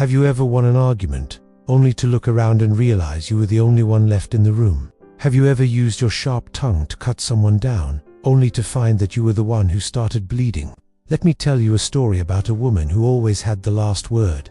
Have you ever won an argument, only to look around and realize you were the only one left in the room? Have you ever used your sharp tongue to cut someone down, only to find that you were the one who started bleeding? Let me tell you a story about a woman who always had the last word,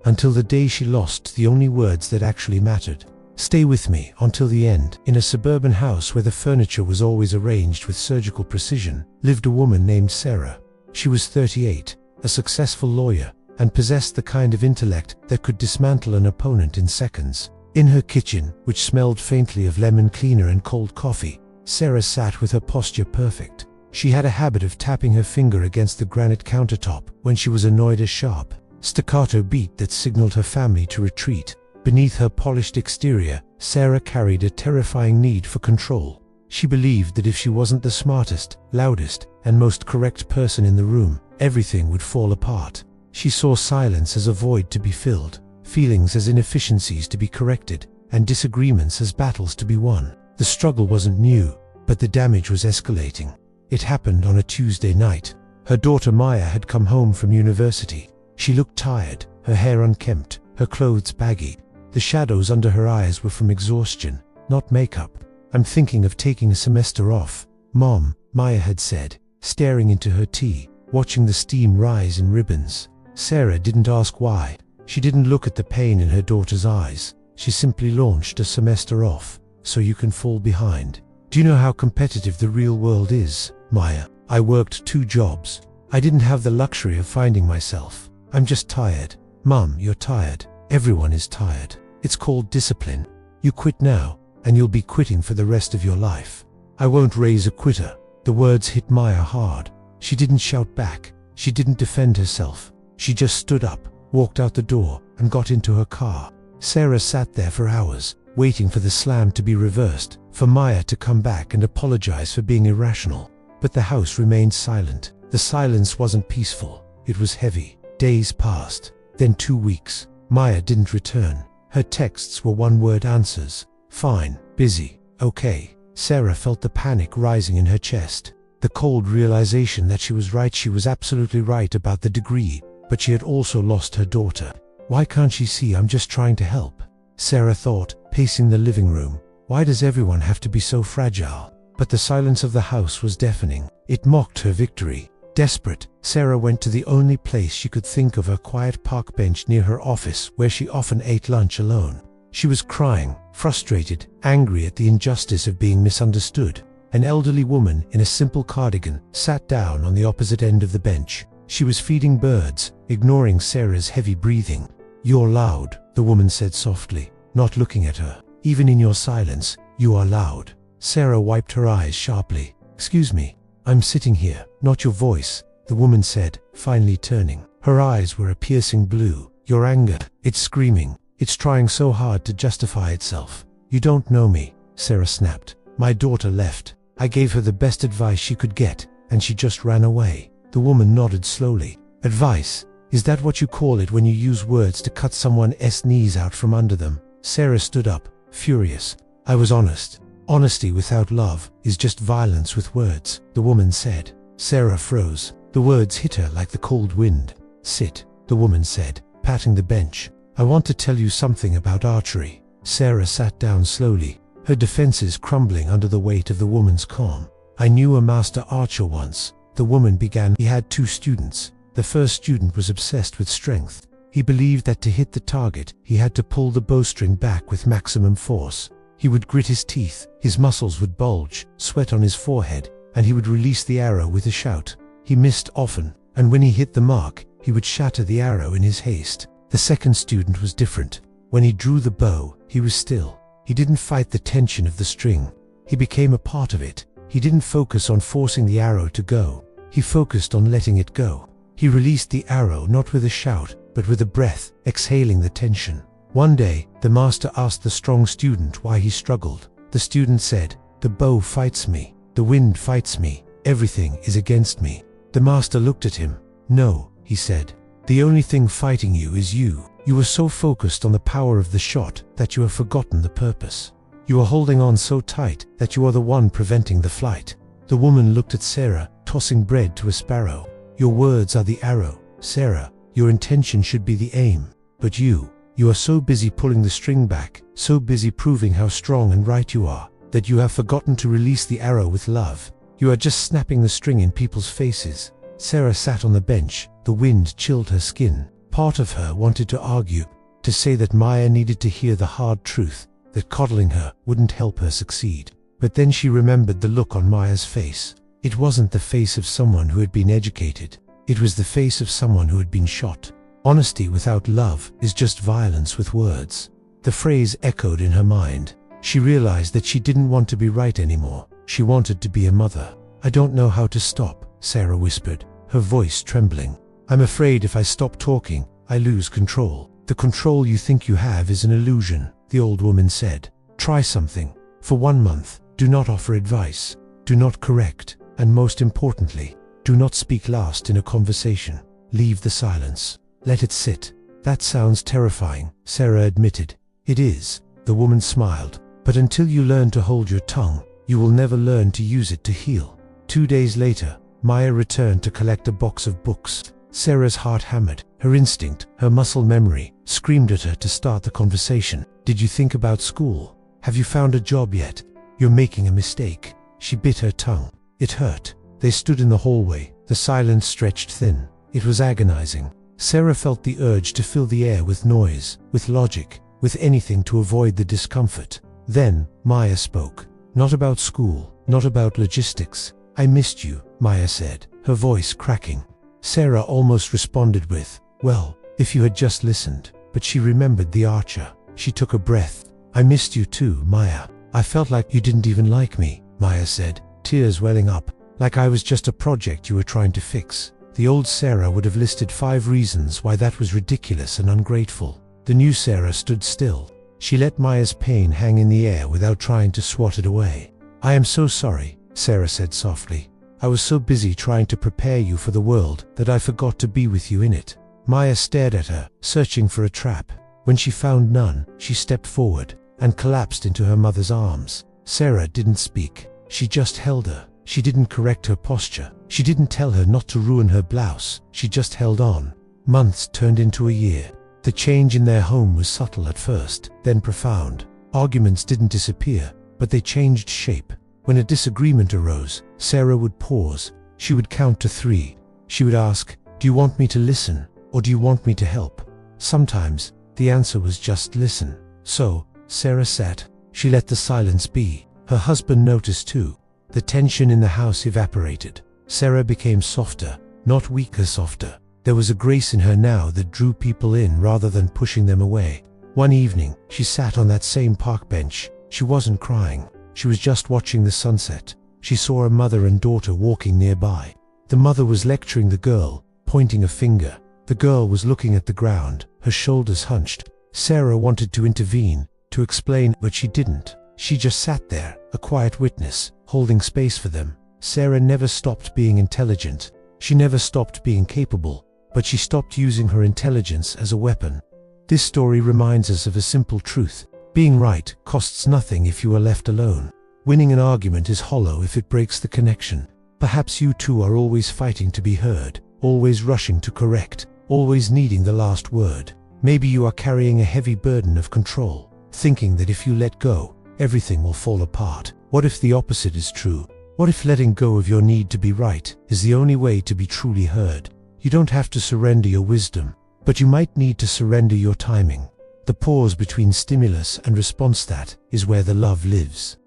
until the day she lost the only words that actually mattered. Stay with me until the end. In a suburban house where the furniture was always arranged with surgical precision, lived a woman named Sarah. She was 38, a successful lawyer, and possessed the kind of intellect that could dismantle an opponent in seconds. In her kitchen, which smelled faintly of lemon cleaner and cold coffee, Sarah sat with her posture perfect. She had a habit of tapping her finger against the granite countertop when she was annoyed. A sharp, staccato beat that signaled her family to retreat. Beneath her polished exterior, Sarah carried a terrifying need for control. She believed that if she wasn't the smartest, loudest, and most correct person in the room, everything would fall apart. She saw silence as a void to be filled, feelings as inefficiencies to be corrected, and disagreements as battles to be won. The struggle wasn't new, but the damage was escalating. It happened on a Tuesday night. Her daughter Maya had come home from university. She looked tired, her hair unkempt, her clothes baggy. The shadows under her eyes were from exhaustion, not makeup. "I'm thinking of taking a semester off, Mom," Maya had said, staring into her tea, watching the steam rise in ribbons. Sarah didn't ask why. She didn't look at the pain in her daughter's eyes. She simply launched a semester off, so you can fall behind. "Do you know how competitive the real world is, Maya? I worked 2 jobs. I didn't have the luxury of finding myself. I'm just tired." "Mom, you're tired. Everyone is tired. It's called discipline. You quit now, and you'll be quitting for the rest of your life." "I won't raise a quitter." The words hit Maya hard. She didn't shout back. She didn't defend herself. She just stood up, walked out the door, and got into her car. Sarah sat there for hours, waiting for the slam to be reversed, for Maya to come back and apologize for being irrational. But the house remained silent. The silence wasn't peaceful. It was heavy. Days passed. Then 2 weeks. Maya didn't return. Her texts were one-word answers. "Fine, busy, okay." Sarah felt the panic rising in her chest. The cold realization that she was right. She was absolutely right about the degree, but she had also lost her daughter. "Why can't she see I'm just trying to help?" Sarah thought, pacing the living room. "Why does everyone have to be so fragile?" But the silence of the house was deafening. It mocked her victory. Desperate, Sarah went to the only place she could think of, a quiet park bench near her office where she often ate lunch alone. She was crying, frustrated, angry at the injustice of being misunderstood. An elderly woman in a simple cardigan sat down on the opposite end of the bench. She was feeding birds, ignoring Sarah's heavy breathing. "You're loud," the woman said softly, not looking at her. "Even in your silence, you are loud." Sarah wiped her eyes sharply. "Excuse me. I'm sitting here, not your voice," the woman said, finally turning. Her eyes were a piercing blue. "Your anger, it's screaming. It's trying so hard to justify itself." "You don't know me," Sarah snapped. "My daughter left. I gave her the best advice she could get, and she just ran away." The woman nodded slowly. "Advice? Is that what you call it when you use words to cut someone's knees out from under them?" Sarah stood up, furious. "I was honest. Honesty without love is just violence with words," the woman said. Sarah froze. The words hit her like the cold wind. "Sit," the woman said, patting the bench. "I want to tell you something about archery." Sarah sat down slowly, her defenses crumbling under the weight of the woman's calm. "I knew a master archer once," the woman began. "He had 2 students. The first student was obsessed with strength. He believed that to hit the target, he had to pull the bowstring back with maximum force. He would grit his teeth, his muscles would bulge, sweat on his forehead, and he would release the arrow with a shout. He missed often, and when he hit the mark, he would shatter the arrow in his haste. The second student was different. When he drew the bow, he was still. He didn't fight the tension of the string. He became a part of it. He didn't focus on forcing the arrow to go. He focused on letting it go. He released the arrow not with a shout, but with a breath, exhaling the tension. One day, the master asked the strong student why he struggled. The student said, "The bow fights me. The wind fights me. Everything is against me." The master looked at him. "No," he said. "The only thing fighting you is you. You are so focused on the power of the shot that you have forgotten the purpose. You are holding on so tight that you are the one preventing the flight." The woman looked at Sarah, tossing bread to a sparrow. "Your words are the arrow, Sarah. Your intention should be the aim." But you are so busy pulling the string back, so busy proving how strong and right you are, that you have forgotten to release the arrow with love. You are just snapping the string in people's faces. Sarah sat on the bench. The wind chilled her skin. Part of her wanted to argue, to say that Maya needed to hear the hard truth, that coddling her wouldn't help her succeed. But then she remembered the look on Maya's face. It wasn't the face of someone who had been educated. It was the face of someone who had been shot. Honesty without love is just violence with words. The phrase echoed in her mind. She realized that she didn't want to be right anymore. She wanted to be a mother. "I don't know how to stop," Sarah whispered, her voice trembling. "I'm afraid if I stop talking, I lose control." "The control you think you have is an illusion," the old woman said. "Try something. For 1 month, do not offer advice, do not correct, and most importantly, do not speak last in a conversation. Leave the silence. Let it sit." "That sounds terrifying," Sarah admitted. "It is," the woman smiled. "But until you learn to hold your tongue, you will never learn to use it to heal." 2 days later, Maya returned to collect a box of books. Sarah's heart hammered. Her instinct, her muscle memory, screamed at her to start the conversation. "Did you think about school? Have you found a job yet? You're making a mistake." She bit her tongue. It hurt. They stood in the hallway. The silence stretched thin. It was agonizing. Sarah felt the urge to fill the air with noise, with logic, with anything to avoid the discomfort. Then, Maya spoke. "Not about school, not about logistics. I missed you," Maya said, her voice cracking. Sarah almost responded with, "Well, if you had just listened." But she remembered the archer. She took a breath. "I missed you too, Maya. I felt like you didn't even like me," Maya said, tears welling up. "Like I was just a project you were trying to fix." The old Sarah would have listed 5 reasons why that was ridiculous and ungrateful. The new Sarah stood still. She let Maya's pain hang in the air without trying to swat it away. "I am so sorry," Sarah said softly. "I was so busy trying to prepare you for the world that I forgot to be with you in it." Maya stared at her, searching for a trap. When she found none, she stepped forward and collapsed into her mother's arms. Sarah didn't speak. She just held her. She didn't correct her posture. She didn't tell her not to ruin her blouse. She just held on. Months turned into a year. The change in their home was subtle at first, then profound. Arguments didn't disappear, but they changed shape. When a disagreement arose, Sarah would pause. She would count to 3. She would ask, "Do you want me to listen, or do you want me to help?" Sometimes, the answer was just listen. So, Sarah sat. She let the silence be. Her husband noticed too. The tension in the house evaporated. Sarah became softer, not weaker softer. There was a grace in her now that drew people in rather than pushing them away. One evening, she sat on that same park bench. She wasn't crying. She was just watching the sunset. She saw a mother and daughter walking nearby. The mother was lecturing the girl, pointing a finger. The girl was looking at the ground, her shoulders hunched. Sarah wanted to intervene, to explain, but she didn't. She just sat there, a quiet witness, holding space for them. Sarah never stopped being intelligent. She never stopped being capable, but she stopped using her intelligence as a weapon. This story reminds us of a simple truth. Being right costs nothing if you are left alone. Winning an argument is hollow if it breaks the connection. Perhaps you too are always fighting to be heard, always rushing to correct, always needing the last word. Maybe you are carrying a heavy burden of control, thinking that if you let go, everything will fall apart. What if the opposite is true? What if letting go of your need to be right is the only way to be truly heard? You don't have to surrender your wisdom, but you might need to surrender your timing. The pause between stimulus and response, that is where the love lives.